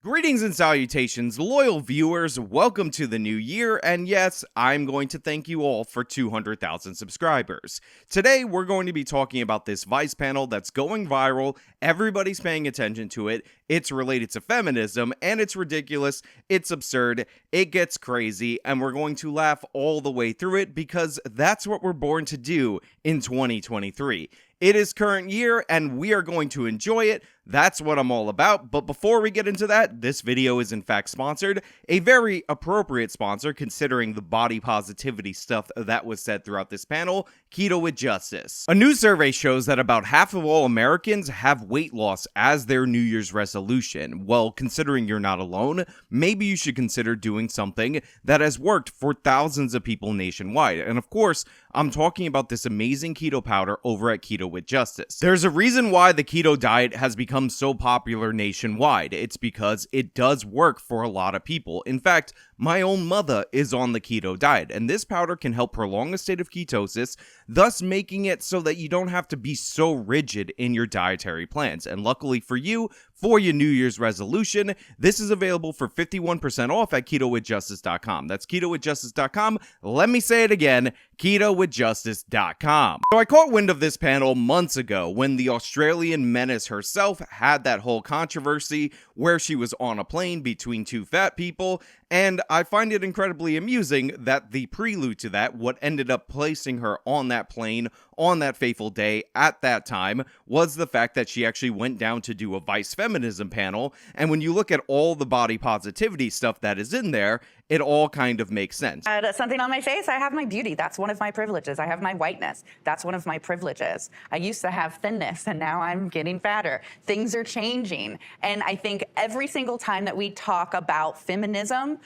Greetings and salutations, loyal viewers. Welcome to the new year, and yes, I'm going to thank you all for 200,000 subscribers. Today, we're going to be talking about this Vice panel that's going viral. Everybody's paying attention to it. It's related to feminism, and it's ridiculous, it's absurd, it gets crazy, and we're going to laugh all the way through it because that's what we're born to do in 2023. It is current year, and we are going to enjoy it. That's what I'm all about. But before we get into that, this video is in fact sponsored. A very appropriate sponsor considering the body positivity stuff that was said throughout this panel, Keto with Justice. A new survey shows that about half of all Americans have weight loss as their New Year's resolution. Well, considering you're not alone, maybe you should consider doing something that has worked for thousands of people nationwide. And of course, I'm talking about this amazing keto powder over at Keto with Justice. There's a reason why the keto diet has become so popular nationwide. It's because it does work for a lot of people. In fact, my own mother is on the keto diet, and this powder can help prolong a state of ketosis, thus making it so that you don't have to be so rigid in your dietary plans. And luckily for you, for your New Year's resolution, this is available for 51% off at ketowithjustice.com. That's ketowithjustice.com. Let me say it again, ketowithjustice.com. So I caught wind of this panel months ago when the Australian menace herself had that whole controversy where she was on a plane between two fat people, and I find it incredibly amusing that the prelude to that, what ended up placing her on that plane on that fateful day at that time, was the fact that she actually went down to do a Vice Feminism panel, and when you look at all the body positivity stuff that is in there, it all kind of makes sense. Something on my face, I have my beauty. That's one of my privileges. I have my whiteness. That's one of my privileges. I used to have thinness, and now I'm getting fatter. Things are changing. And I think every single time that we talk about feminism,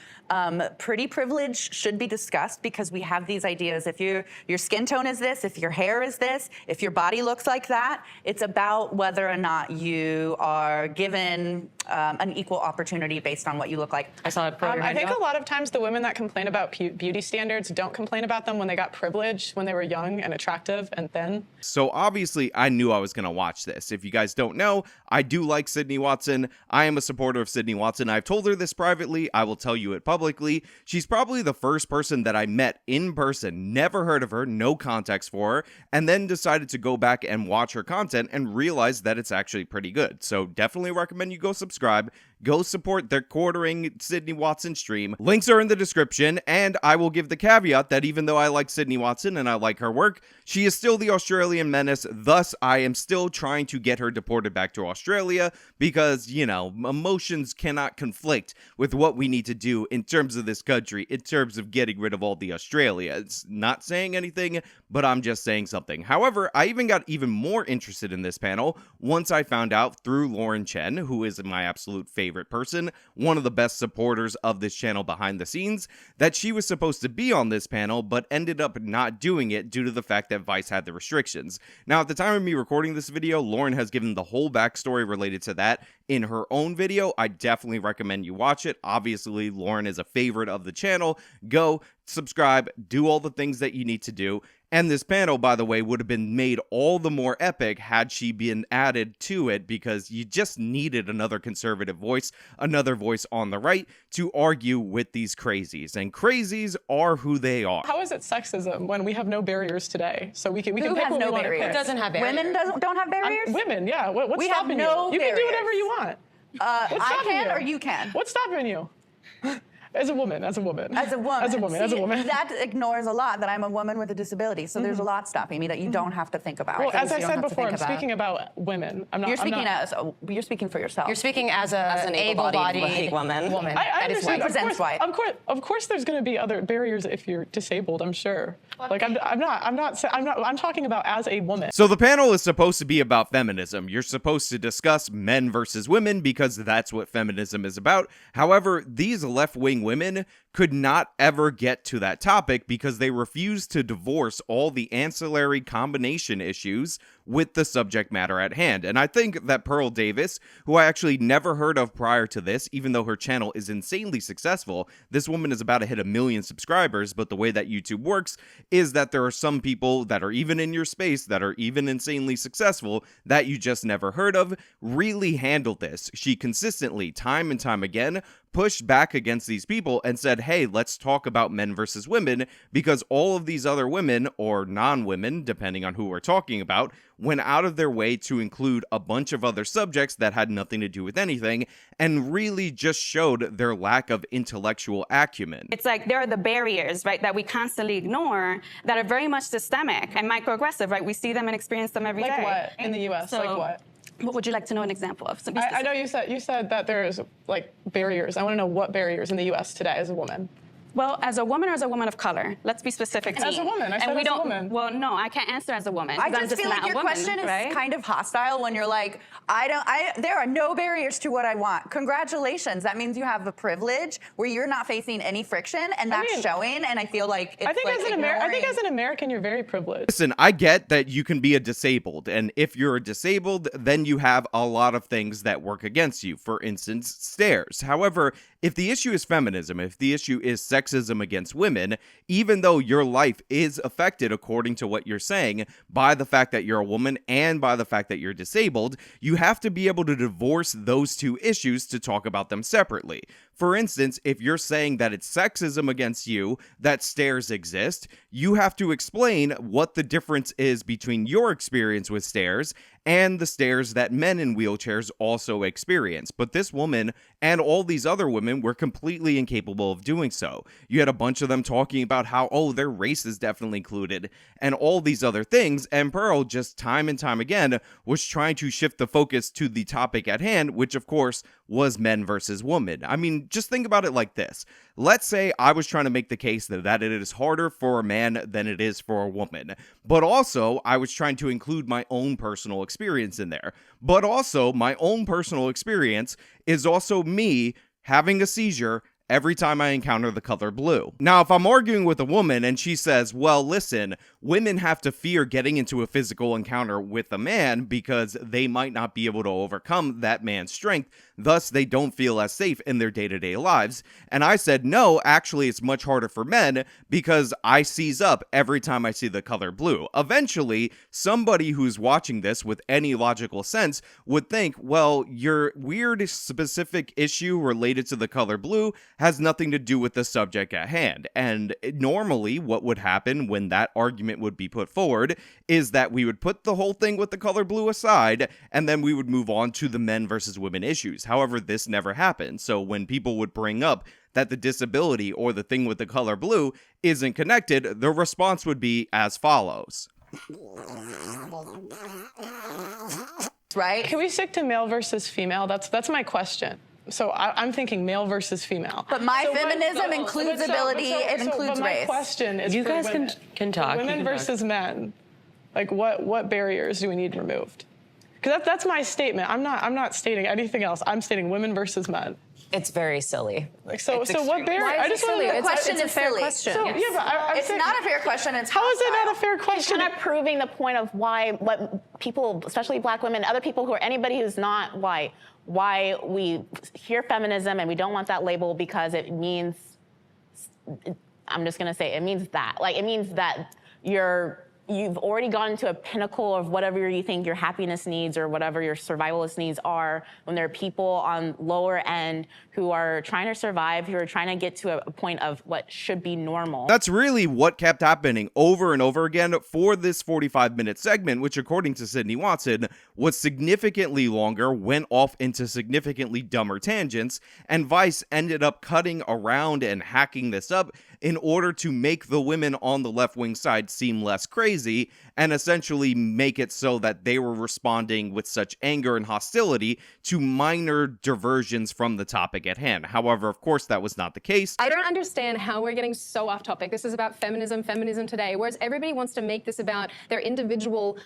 pretty privilege should be discussed because we have these ideas. If your skin tone is this, if your hair is this, if your body looks like that, it's about whether or not you are given an equal opportunity based on what you look like. I saw it. I think a lot of times the women that complain about beauty standards don't complain about them when they got privilege, when they were young and attractive and thin. So obviously I knew I was going to watch this. If you guys don't know, I do like Sydney Watson. I am a supporter of Sydney Watson. I've told her this privately. I will tell you it publicly. She's probably the first person that I met in person, never heard of her, no context for her, and then decided to go back and watch her content and realize that it's actually pretty good. So definitely recommend you go subscribe. Go support their quartering Sydney Watson stream. Links are in the description, and I will give the caveat that even though I like Sydney Watson and I like her work, she is still the Australian menace, thus I am still trying to get her deported back to Australia because, you know, emotions cannot conflict with what we need to do in terms of this country, in terms of getting rid of all the Australians. Not saying anything, but I'm just saying something. However, I even got even more interested in this panel once I found out through Lauren Chen, who is my absolute favorite person, one of the best supporters of this channel behind the scenes, that she was supposed to be on this panel but ended up not doing it due to the fact that Vice had the restrictions. Now, at the time of me recording this video, Lauren has given the whole backstory related to that in her own video. I definitely recommend you watch it. Obviously, Lauren is a favorite of the channel. Go subscribe, do all the things that you need to do. And this panel, by the way, would have been made all the more epic had she been added to it because you just needed another conservative voice, another voice on the right to argue with these crazies. And crazies are who they are. How is it sexism when we have no barriers today? So we can Who pick has what no we want to barriers? pick. Who doesn't have barriers? Women don't have barriers? Women, yeah. What's We have stopping no you? You can do barriers. whatever you want. I stopping can you? or you can? What's stopping you? As a woman. As a woman. As a woman. See, that ignores a lot that I'm a woman with a disability. So there's a lot stopping me that you don't have to think about. Well, as I You don't said have to before, I'm think about. speaking about women. You're speaking for yourself. You're speaking as an able-bodied woman. I That is understand. represents white. Of course, there's going to be other barriers if you're disabled. I'm sure. Like I'm talking about as a woman. So the panel is supposed to be about feminism. You're supposed to discuss men versus women because that's what feminism is about. However, these left-wing women could not ever get to that topic because they refused to divorce all the ancillary combination issues with the subject matter at hand. And I think that Pearl Davis, who I actually never heard of prior to this, even though her channel is insanely successful, this woman is about to hit 1 million subscribers, but the way that YouTube works is that there are some people that are even in your space that are even insanely successful that you just never heard of, really handled this. She consistently, time and time again, pushed back against these people and said, hey, let's talk about men versus women, because all of these other women, or non-women, depending on who we're talking about, went out of their way to include a bunch of other subjects that had nothing to do with anything, and really just showed their lack of intellectual acumen. It's like there are the barriers, right, that we constantly ignore that are very much systemic and microaggressive, right? We see them and experience them every day. Like what in the U.S.? So, like what? What would you like to know an example of? I know you said that there's like barriers. I want to know what barriers in the U.S. today as a woman. Well, as a woman or as a woman of color? Let's be specific. As a woman. I said and we as a don't, woman. Well, no, I can't answer as a woman. I just feel like your question is kind of hostile when you're like, there are no barriers to what I want. Congratulations. That means you have a privilege where you're not facing any friction, and that's showing, and I feel like it's I think like as an American, you're very privileged. Listen, I get that you can be a disabled, and if you're disabled, then you have a lot of things that work against you. For instance, stairs. However, if the issue is feminism, if the issue is sexism against women, even though your life is affected, according to what you're saying, by the fact that you're a woman and by the fact that you're disabled, you have to be able to divorce those two issues to talk about them separately. For instance, if you're saying that it's sexism against you, that stairs exist, you have to explain what the difference is between your experience with stairs and the stairs that men in wheelchairs also experience. But this woman and all these other women were completely incapable of doing so. You had a bunch of them talking about how, oh, their race is definitely included, and all these other things, and Pearl just time and time again was trying to shift the focus to the topic at hand, which of course was men versus women. I mean, just think about it like this. Let's say I was trying to make the case that it is harder for a man than it is for a woman, but also I was trying to include my own personal experience in there. But also my own personal experience is also me having a seizure every time I encounter the color blue. Now, if I'm arguing with a woman and she says, well, listen, women have to fear getting into a physical encounter with a man because they might not be able to overcome that man's strength, thus they don't feel as safe in their day-to-day lives. And I said, no, actually it's much harder for men because I seize up every time I see the color blue. Eventually, somebody who's watching this with any logical sense would think, well, your weird specific issue related to the color blue has nothing to do with the subject at hand. And normally what would happen when that argument would be put forward is that we would put the whole thing with the color blue aside, and then we would move on to the men versus women issues. However, this never happened. So when people would bring up that the disability or the thing with the color blue isn't connected, the response would be as follows. right. Can we stick to male versus female? That's my question. So I'm thinking male versus female. But feminism includes ability, it includes my race. question is You for guys women. can talk. Women versus men. Like what barriers do we need removed? Because that's my statement. I'm not stating anything else. I'm stating women versus men. It's very silly. Like so what barrier? I just want to the question it's a is fair silly. question. So, yeah, but I'm It's saying, not a fair question. It's how is it hostile. not a fair question? Kind of proving the point of what people, especially black women, other people who are anybody who's not white, why we hear feminism and we don't want that label because it means, I'm just gonna say, it means that. Like, it means that you've already gotten to a pinnacle of whatever you think your happiness needs or whatever your survivalist needs are when there are people on lower end who are trying to survive, who are trying to get to a point of what should be normal. That's really what kept happening over and over again for this 45-minute segment, which according to Sydney Watson was significantly longer, went off into significantly dumber tangents, and Vice ended up cutting around and hacking this up in order to make the women on the left-wing side seem less crazy and essentially make it so that they were responding with such anger and hostility to minor diversions from the topic at hand. However, of course, that was not the case. I don't understand how we're getting so off topic. This is about feminism today, whereas everybody wants to make this about their individual,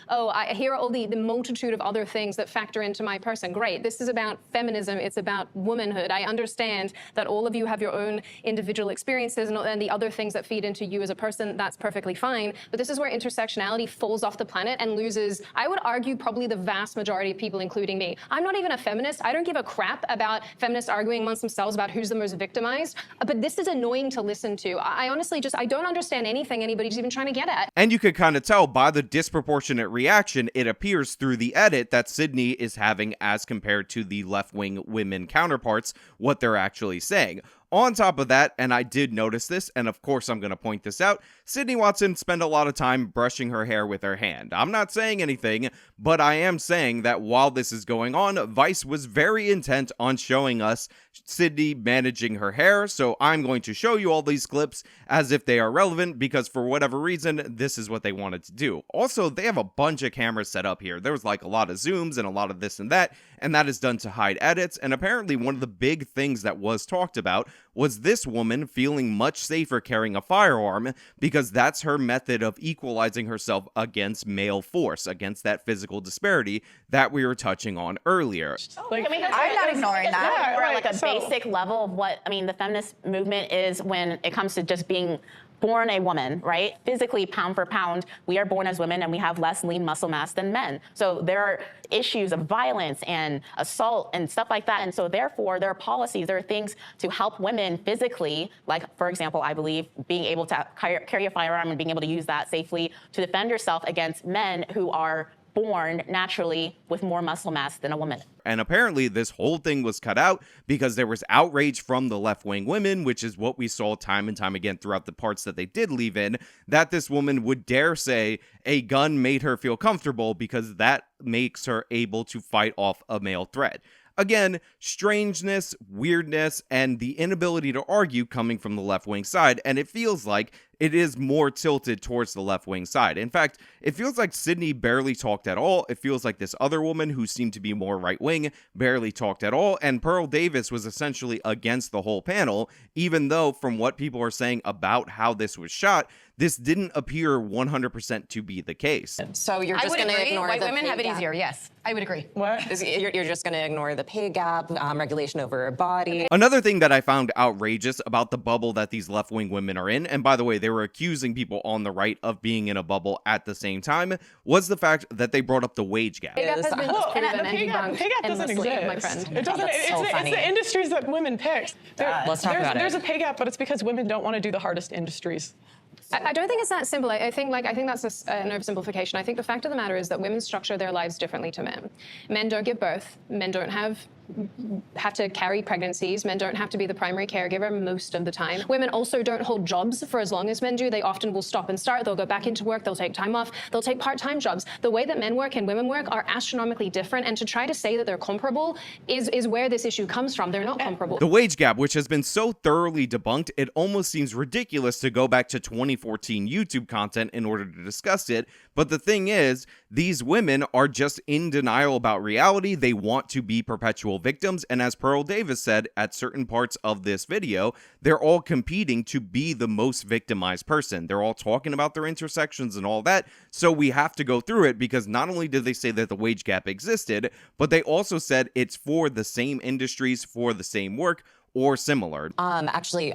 here are all the multitude of other things that factor into my person. Great, this is about feminism, it's about womanhood. I understand that all of you have your own individual experiences and and the other things that feed into you as a person, that's perfectly fine. But this is where intersectionality falls off the planet and loses, I would argue, probably the vast majority of people, including me. I'm not even a feminist. I don't give a crap about feminists arguing amongst themselves about who's the most victimized. But this is annoying to listen to. I honestly I don't understand anything anybody's even trying to get at. And you could kind of tell by the disproportionate reaction it appears through the edit that Sydney is having as compared to the left-wing women counterparts, what they're actually saying. On top of that, and I did notice this, and of course I'm going to point this out, Sydney Watson spent a lot of time brushing her hair with her hand. I'm not saying anything, but I am saying that while this is going on, Vice was very intent on showing us Sydney managing her hair, so I'm going to show you all these clips as if they are relevant, because for whatever reason, this is what they wanted to do. Also, they have a bunch of cameras set up here. There was like a lot of zooms and a lot of this and that is done to hide edits, and apparently one of the big things that was talked about was this woman feeling much safer carrying a firearm because that's her method of equalizing herself against male force, against that physical disparity that we were touching on earlier. I'm not ignoring that. We're at like a basic level of what, the feminist movement is when it comes to just being born a woman, right? Physically, pound for pound, we are born as women and we have less lean muscle mass than men. So there are issues of violence and assault and stuff like that. And so therefore, there are policies, there are things to help women physically, like, for example, I believe being able to carry a firearm and being able to use that safely to defend yourself against men who are born naturally with more muscle mass than a woman. And apparently this whole thing was cut out because there was outrage from the left-wing women, which is what we saw time and time again throughout the parts that they did leave in, that this woman would dare say a gun made her feel comfortable because that makes her able to fight off a male threat. Again, strangeness, weirdness, and the inability to argue coming from the left-wing side, and it feels like it is more tilted towards the left-wing side. In fact, it feels like Sydney barely talked at all. It feels like this other woman who seemed to be more right-wing barely talked at all, and Pearl Davis was essentially against the whole panel, even though from what people are saying about how this was shot, this didn't appear 100% to be the case. So you're just going to ignore white the women pay have it gap. easier. Yes, I would agree. What? You're just going to ignore the pay gap, regulation over a body. Another thing that I found outrageous about the bubble that these left-wing women are in, and by the way, they were accusing people on the right of being in a bubble at the same time, was the fact that they brought up the wage gap. Pay gap has been disproven and pay debunked gap doesn't endlessly, exist. my friend. It doesn't. It's the industries that women pick. Let's talk about it. There's a pay gap, but it's because women don't want to do the hardest industries. I don't think it's that simple. I think that's an oversimplification. I think the fact of the matter is that women structure their lives differently to men. Men don't give birth. Men don't have to carry pregnancies. Men don't have to be the primary caregiver most of the time. Women also don't hold jobs for as long as men do. They often will stop and start. They'll go back into work. They'll take time off. They'll take part-time jobs. The way that men work and women work are astronomically different. And to try to say that they're comparable is where this issue comes from. They're not comparable. The wage gap, which has been so thoroughly debunked, it almost seems ridiculous to go back to 2014 YouTube content in order to discuss it. But the thing is, these women are just in denial about reality. They want to be perpetual victims, and as Pearl Davis said at certain parts of this video, they're all competing to be the most victimized person. They're all talking about their intersections and all that, so we have to go through it because not only did they say that the wage gap existed, but they also said it's for the same industries, for the same work, or similar. Actually,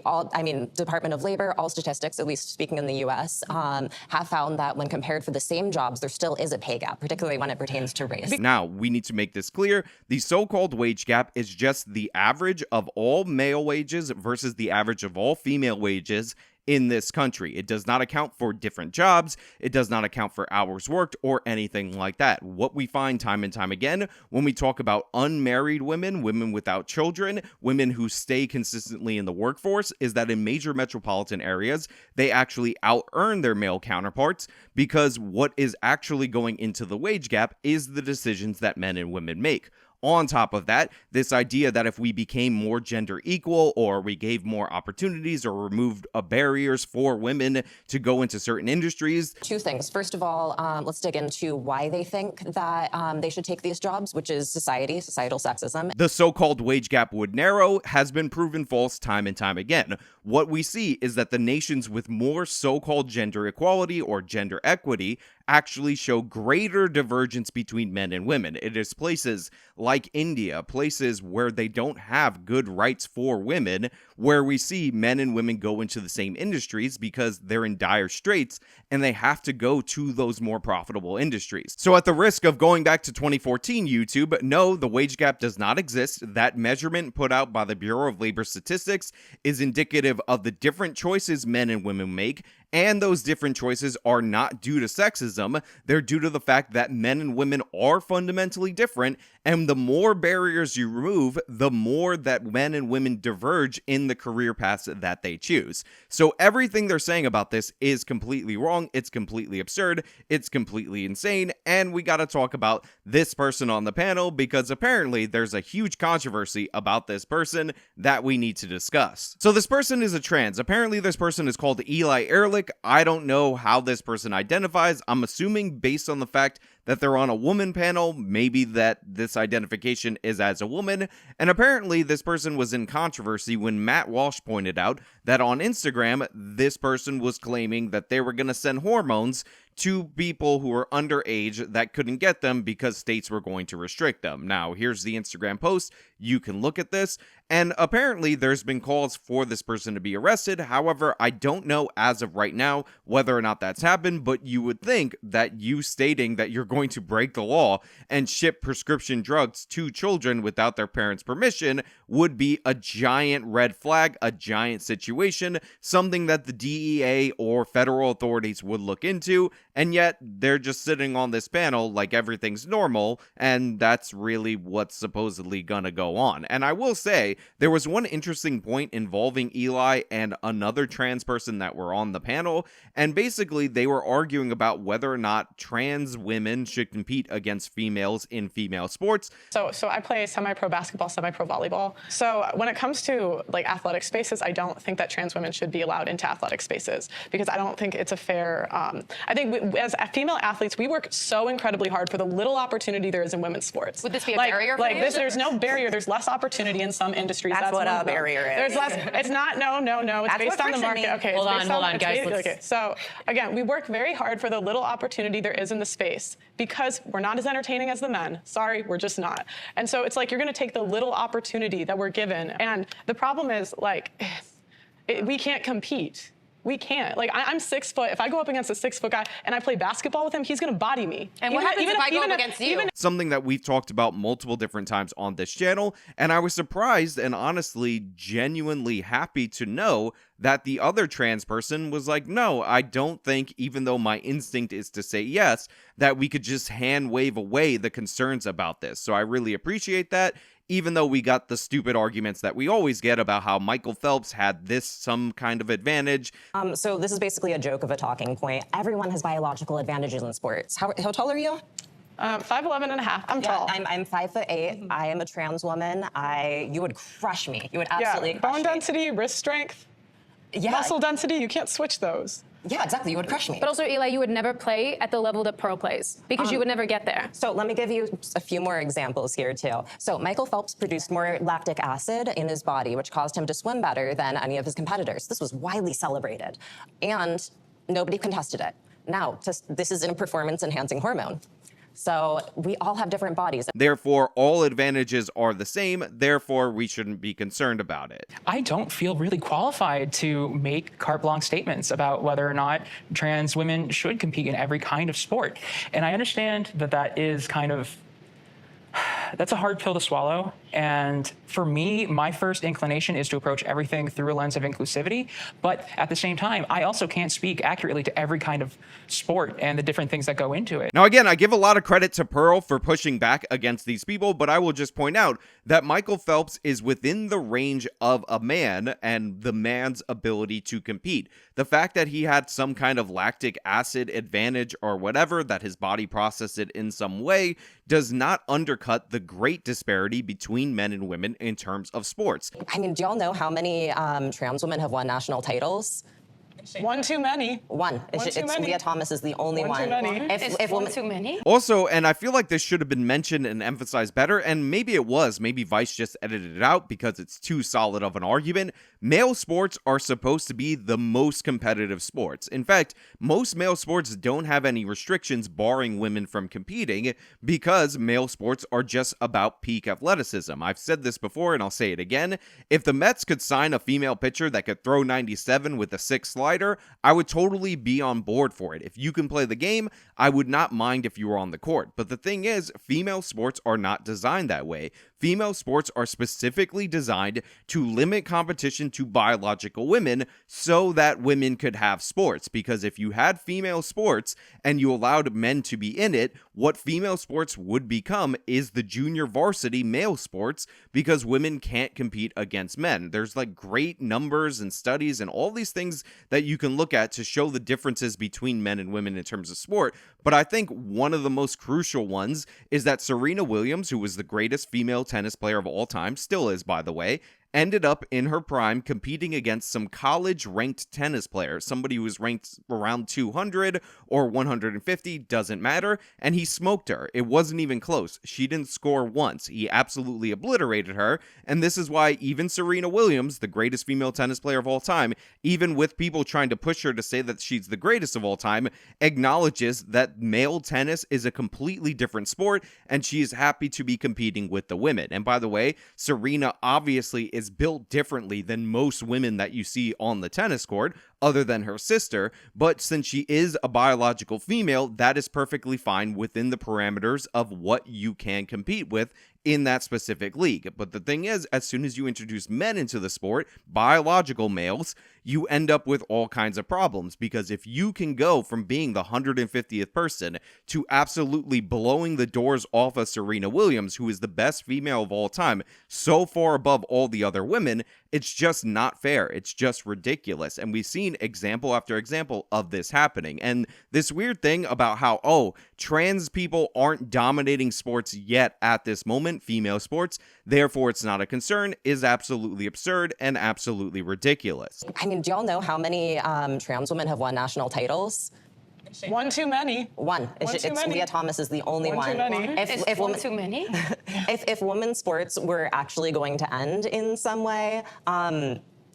Department of Labor, all statistics, at least speaking in the U.S., have found that when compared for the same jobs, there still is a pay gap, particularly when it pertains to race. Now, we need to make this clear. The so-called wage gap is just the average of all male wages versus the average of all female wages in this country. It does not account for different jobs. It does not account for hours worked or anything like that. What we find time and time again when we talk about unmarried women, women without children, women who stay consistently in the workforce, is that in major metropolitan areas, they actually out-earn their male counterparts because what is actually going into the wage gap is the decisions that men and women make. On top of that, this idea that if we became more gender equal or we gave more opportunities or removed barriers for women to go into certain industries. Two things. First of all, let's dig into why they think that they should take these jobs, which is societal sexism. The so-called wage gap would narrow has been proven false time and time again. What we see is that the nations with more so-called gender equality or gender equity actually show greater divergence between men and women. It is places like India, places where they don't have good rights for women, where we see men and women go into the same industries because they're in dire straits and they have to go to those more profitable industries. So at the risk of going back to 2014 YouTube, no, the wage gap does not exist. That measurement put out by the Bureau of Labor Statistics is indicative of the different choices men and women make, and those different choices are not due to sexism. They're due to the fact that men and women are fundamentally different, and the more barriers you remove, the more that men and women diverge in the career paths that they choose. So everything they're saying about this is completely wrong, it's completely absurd, it's completely insane, and we gotta talk about this person on the panel because apparently there's a huge controversy about this person that we need to discuss. So this person is a trans. Apparently this person is called Eli Ehrlich. I don't know how this person identifies. I'm assuming based on the fact that they're on a woman panel, maybe that this identification is as a woman. And apparently this person was in controversy when Matt Walsh pointed out that on Instagram, this person was claiming that they were going to send hormones to people who are underage that couldn't get them because states were going to restrict them. Now, here's the Instagram post. You can look at this. And apparently there's been calls for this person to be arrested. However, I don't know as of right now whether or not that's happened, but you would think that you stating that you're going to break the law and ship prescription drugs to children without their parents' permission would be a giant red flag, a giant situation, something that the DEA or federal authorities would look into. And yet they're just sitting on this panel like everything's normal, and that's really what's supposedly gonna go on. And I will say, there was one interesting point involving Eli and another trans person that were on the panel, and basically they were arguing about whether or not trans women should compete against females in female sports. So I play semi-pro basketball, semi-pro volleyball. So when it comes to like athletic spaces, I don't think that trans women should be allowed into athletic spaces because I don't think it's a fair, I think as female athletes, we work so incredibly hard for the little opportunity there is in women's sports. Would this be a barrier for you? There's no barrier. There's less opportunity in some industries. That's what a barrier is. There's less. It's not. No. It's That's based what on the friction market. means. Okay. Hold on, guys. Okay. So again, we work very hard for the little opportunity there is in the space because we're not as entertaining as the men. Sorry, we're just not. And so it's like you're going to take the little opportunity that we're given, and the problem is like we can't compete. We can't. Like, I'm 6 foot. If I go up against a 6 foot guy and I play basketball with him, he's going to body me. And what happens if I go up against you? Something that we've talked about multiple different times on this channel, and I was surprised and honestly genuinely happy to know that the other trans person was like, no, I don't think, even though my instinct is to say yes, that we could just hand wave away the concerns about this. So I really appreciate that. Even though we got the stupid arguments that we always get about how Michael Phelps had some kind of advantage. So this is basically a joke of a talking point. Everyone has biological advantages in sports. How tall are you? 5'11" and a half. I'm tall. I'm 5'8". I am a trans woman. You would crush me. You would absolutely crush bone me. density, wrist strength, muscle density. You can't switch those. Yeah, exactly. You would crush me. But also, Eli, you would never play at the level that pro plays because you would never get there. So let me give you a few more examples here, too. So Michael Phelps produced more lactic acid in his body, which caused him to swim better than any of his competitors. This was widely celebrated, and nobody contested it. Now, this is a performance-enhancing hormone. So we all have different bodies. Therefore, all advantages are the same. Therefore, we shouldn't be concerned about it. I don't feel really qualified to make carte blanche statements about whether or not trans women should compete in every kind of sport. And I understand that that is kind of, that's a hard pill to swallow. And for me, my first inclination is to approach everything through a lens of inclusivity. But at the same time, I also can't speak accurately to every kind of sport and the different things that go into it. Now, again, I give a lot of credit to Pearl for pushing back against these people, but I will just point out that Michael Phelps is within the range of a man and the man's ability to compete. The fact that he had some kind of lactic acid advantage or whatever, that his body processed it in some way, does not undercut the great disparity between men and women in terms of sports. I mean, do y'all know how many trans women have won national titles? One too many. One. It's many. Leah Thomas is the only One too one. many. If women, too many? Also, and I feel like this should have been mentioned and emphasized better, and maybe it was. Maybe Vice just edited it out because it's too solid of an argument. Male sports are supposed to be the most competitive sports. In fact, most male sports don't have any restrictions barring women from competing because male sports are just about peak athleticism. I've said this before and I'll say it again. If the Mets could sign a female pitcher that could throw 97 with a 6 slider, I would totally be on board for it. If you can play the game, I would not mind if you were on the court. But the thing is, female sports are not designed that way. Female sports are specifically designed to limit competition to biological women so that women could have sports. Because if you had female sports and you allowed men to be in it, what female sports would become is the junior varsity male sports because women can't compete against men. There's like great numbers and studies and all these things that you can look at to show the differences between men and women in terms of sport. But I think one of the most crucial ones is that Serena Williams, who was the greatest female tennis player of all time, still is, by the way, ended up in her prime competing against some college-ranked tennis players, somebody who was ranked around 200 or 150, doesn't matter, and he smoked her. It wasn't even close. She didn't score once. He absolutely obliterated her, and this is why even Serena Williams, the greatest female tennis player of all time, even with people trying to push her to say that she's the greatest of all time, acknowledges that male tennis is a completely different sport, and she is happy to be competing with the women. And by the way, Serena obviously is built differently than most women that you see on the tennis court, other than her sister, but since she is a biological female, that is perfectly fine within the parameters of what you can compete with in that specific league. But the thing is, as soon as you introduce men into the sport, biological males, you end up with all kinds of problems, because if you can go from being the 150th person to absolutely blowing the doors off of Serena Williams, who is the best female of all time, so far above all the other women, it's just not fair. It's just ridiculous. And we've seen example after example of this happening. And this weird thing about how, trans people aren't dominating sports yet at this moment, female sports, therefore it's not a concern, is absolutely absurd and absolutely ridiculous. I mean, do y'all know how many trans women have won national titles? One too many. One. It's many. Leah Thomas is the only one. Too many. If women, too many? if women's sports were actually going to end in some way,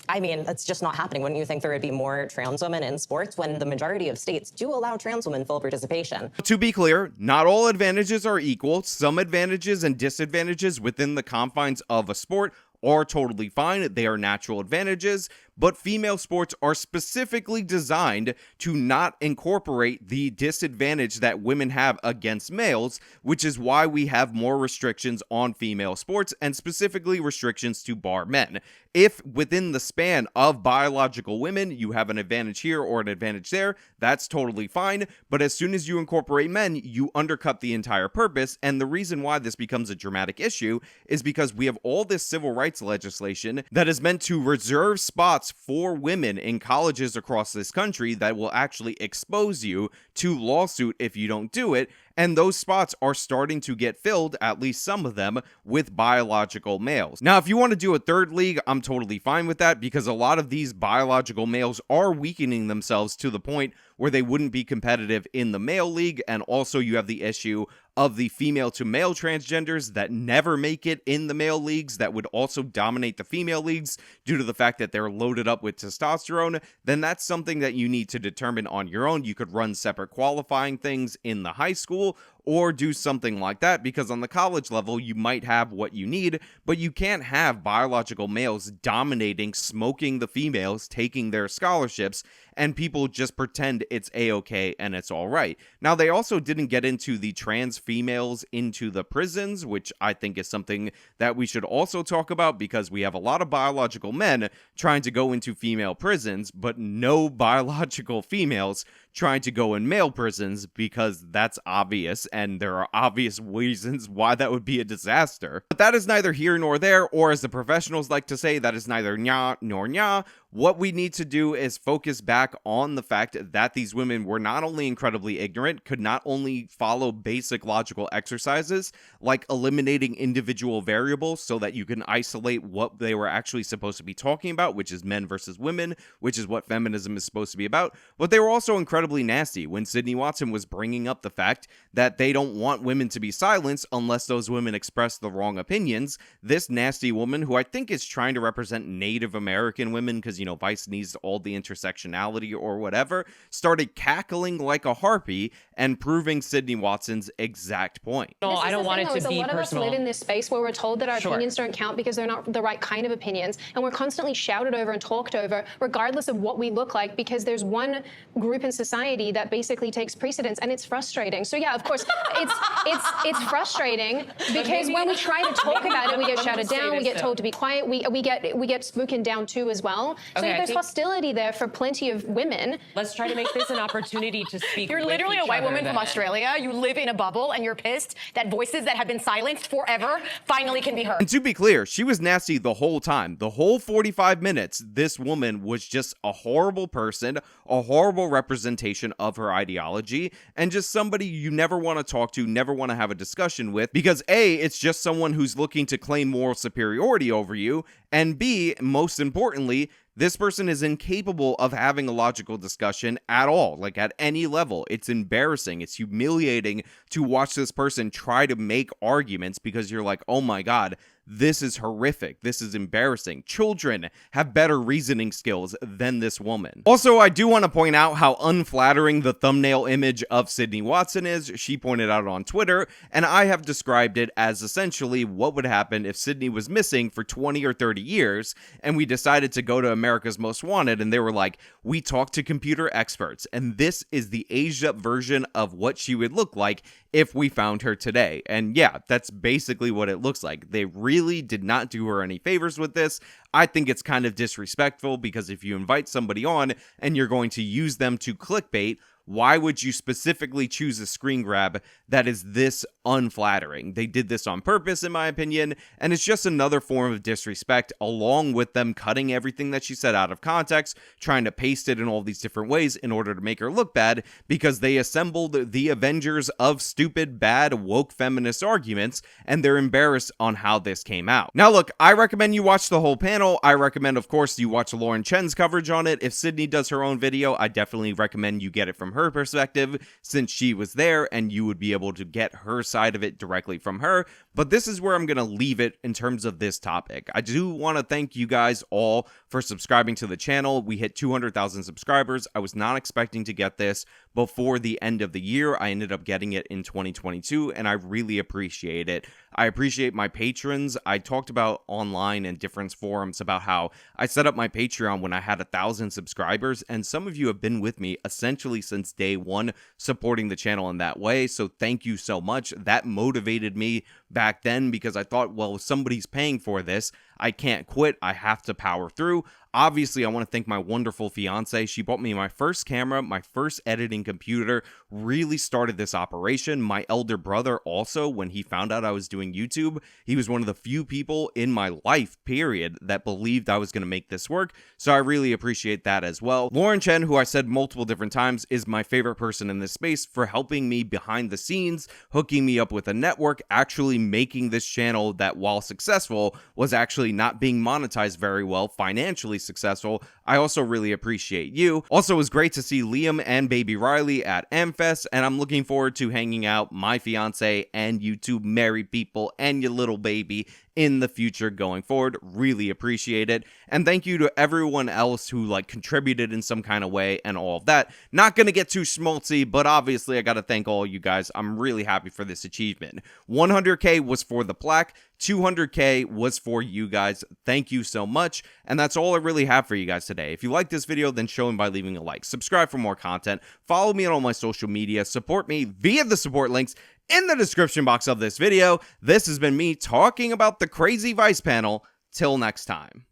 I mean, it's just not happening. Wouldn't you think there would be more trans women in sports when the majority of states do allow trans women full participation? To be clear, not all advantages are equal. Some advantages and disadvantages within the confines of a sport are totally fine. They are natural advantages, but female sports are specifically designed to not incorporate the disadvantage that women have against males, which is why we have more restrictions on female sports and specifically restrictions to bar men. If within the span of biological women you have an advantage here or an advantage there, that's totally fine, but as soon as you incorporate men, you undercut the entire purpose. And the reason why this becomes a dramatic issue is because we have all this civil rights legislation that is meant to reserve spots for women in colleges across this country that will actually expose you to lawsuit if you don't do it. And those spots are starting to get filled, at least some of them, with biological males. Now, if you want to do a third league, I'm totally fine with that, because a lot of these biological males are weakening themselves to the point where they wouldn't be competitive in the male league. And also you have the issue of the female to male transgenders that never make it in the male leagues that would also dominate the female leagues due to the fact that they're loaded up with testosterone. Then that's something that you need to determine on your own. You could run separate qualifying things in the high school or do something like that, because on the college level you might have what you need, but you can't have biological males dominating, smoking the females, taking their scholarships, and people just pretend it's a-okay and it's all right. Now, they also didn't get into the trans females into the prisons, which I think is something that we should also talk about, because we have a lot of biological men trying to go into female prisons, but no biological females trying to go in male prisons, because that's obvious, and there are obvious reasons why that would be a disaster. But that is neither here nor there, or as the professionals like to say, that is neither nya nor nya. what we need to do is focus back on the fact that these women were not only incredibly ignorant, could not only follow basic logical exercises like eliminating individual variables so that you can isolate what they were actually supposed to be talking about, which is men versus women, which is what feminism is supposed to be about. But they were also incredibly nasty when Sydney Watson was bringing up the fact that they don't want women to be silenced unless those women express the wrong opinions. This nasty woman, who I think is trying to represent Native American women because, you know, Vice needs all the intersectionality or whatever, started cackling like a harpy and proving Sydney Watson's exact point. No, I don't want it to be personal. A lot of us live in this space where we're told that our opinions don't count because they're not the right kind of opinions, and we're constantly shouted over and talked over regardless of what we look like, because there's one group in society that basically takes precedence, and it's frustrating. So yeah, of course, it's frustrating because when we try to talk about it, we get shouted down, we get told to be quiet, we get spoken down too as well. So Okay, there's hostility there for plenty of women. Let's try to make this an opportunity to speak. You're literally a white woman from Australia. You live in a bubble, and you're pissed that voices that have been silenced forever finally can be heard. And to be clear, she was nasty the whole time. The whole 45 minutes, this woman was just a horrible person, a horrible representation of her ideology, and just somebody you never want to talk to, never want to have a discussion with, because A, it's just someone who's looking to claim moral superiority over you, and B, most importantly, this person is incapable of having a logical discussion at all, like at any level. It's embarrassing. It's humiliating to watch this person try to make arguments because you're like, oh my God, this is horrific. This is embarrassing. Children have better reasoning skills than this woman. Also, I do want to point out how unflattering the thumbnail image of Sydney Watson is. She pointed out on Twitter, and I have described it as essentially what would happen if Sydney was missing for 20 or 30 years, and we decided to go to America's Most Wanted, and they were like, we talked to computer experts, and this is the aged up version of what she would look like if we found her today. And yeah, that's basically what it looks like. They really did not do her any favors with this. I think it's kind of disrespectful because if you invite somebody on and you're going to use them to clickbait, why would you specifically choose a screen grab that is this unflattering? They did this on purpose, in my opinion, and it's just another form of disrespect, along with them cutting everything that she said out of context, trying to paste it in all these different ways in order to make her look bad, because they assembled the Avengers of stupid, bad, woke feminist arguments, and they're embarrassed on how this came out. Now look, I recommend you watch the whole panel. I recommend, of course, you watch Lauren Chen's coverage on it. If Sydney does her own video, I definitely recommend you get it from her perspective, since she was there and you would be able to get her side of it directly from her. But this is where I'm going to leave it in terms of this topic. I do want to thank you guys all for subscribing to the channel. We hit 200,000 subscribers. I was not expecting to get this before the end of the year. I ended up getting it in 2022, and I really appreciate it. I appreciate my patrons. I talked about online and different forums about how I set up my Patreon when I had 1,000 subscribers, and some of you have been with me essentially since day one, supporting the channel in that way. So thank you so much. That motivated me back then because I thought, well, if somebody's paying for this, I can't quit. I have to power through. Obviously, I want to thank my wonderful fiance. She bought me my first camera, my first editing computer, really started this operation. My elder brother also, when he found out I was doing YouTube, he was one of the few people in my life, period, that believed I was going to make this work. So I really appreciate that as well. Lauren Chen, who I said multiple different times, is my favorite person in this space for helping me behind the scenes, hooking me up with a network, actually making this channel that, while successful, was actually not being monetized very well, financially successful. I also really appreciate you. Also, it was great to see Liam and baby Riley at AmFest, and I'm looking forward to hanging out, my fiance and you two married people and your little baby in the future going forward. Really appreciate it. And thank you to everyone else who contributed in some kind of way and all of that. Not gonna get too schmaltzy, but obviously I gotta thank all you guys. I'm really happy for this achievement. 100K was for the plaque, 200K was for you guys. Thank you so much. And that's all I really have for you guys today. If you like this video, then show them by leaving a like. Subscribe for more content. Follow me on all my social media. Support me via the support links in the description box of this video. This has been me talking about the crazy Vice panel. Till next time.